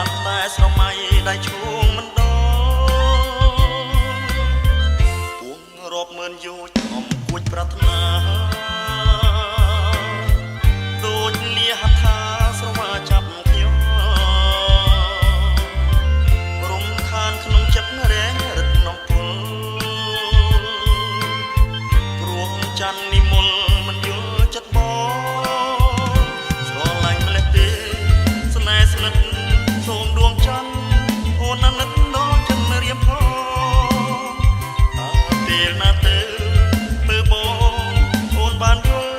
បានតែស្រមៃដៃឈូងមិនដងពួងរាប់ម៉ឺនយោជអំគួចប្រាថ្នាដូចលាហដ្ឋាស្រវាចាប់ខ្ញុំរំខានក្នុងចិត្តរែងរឹតនំពុលព្រោះច័ន្ទនិមលមិនយល់ចិត្តបងស្រឡាញ់ម្លេះទេស្នេហ៍ស្និទ្ធសូមដួងច័ន្ទអូនណាស់នឹកដល់ចិត្តរៀមផងតើពេលណាទៅមើលបងអូនបានយល់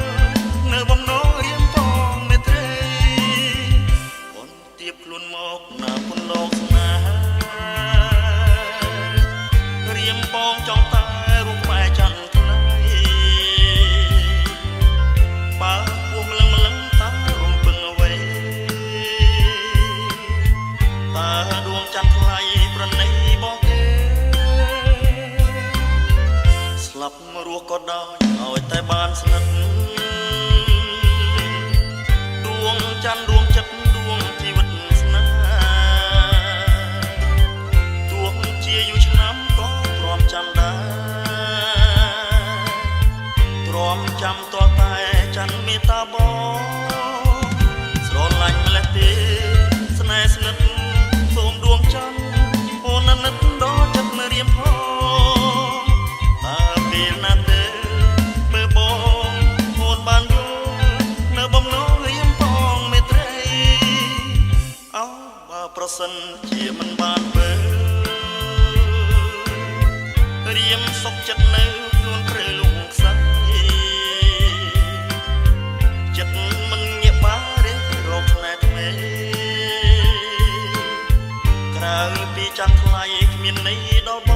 នៅបំណងរៀមផងមេត្រីអូនទៀបខ្លួនមកណាពុនលោកស្នេហារៀមបងចង់តែរូបក្បែរច័ន្ទថ្ងៃបើពោះម្លឹងតារំពឹងអ្វីតើដួងច័ន្ទថ្លៃប្រណីបងទេស្លាប់រស់ក៏ដោយឲ្យតែបានស្និទ្ធដួងច័ន្ទដួងចិត្តដួងជីវិតស្នេហ៍ទោះជាយូរឆ្នាំក៏ទ្រាំចាំដែរទ្រាំចាំតតែច័ន្ទមេត្តាបងស្រឡាញ់ម្លេះទេស្នេហ៍ស្និទ្ធសូមដួងច័ន្ទអូនណាស់នឹកដល់ចិត្តមិនរៀមផងតើពេលណាទៅមើលបងអូនបានយល់នៅបំណងរៀមផងមេត្រីអោបើប្រសិនជាមិនបានមើលរៀមសុខចិត្តនៅខ្លួនព្រឺលងខ្សែចិត្តមិនងាកបារេរកស្នេហ៍ថ្មីក្រៅពីច័ន្ទថ្លៃគ្មានន័យដល់បង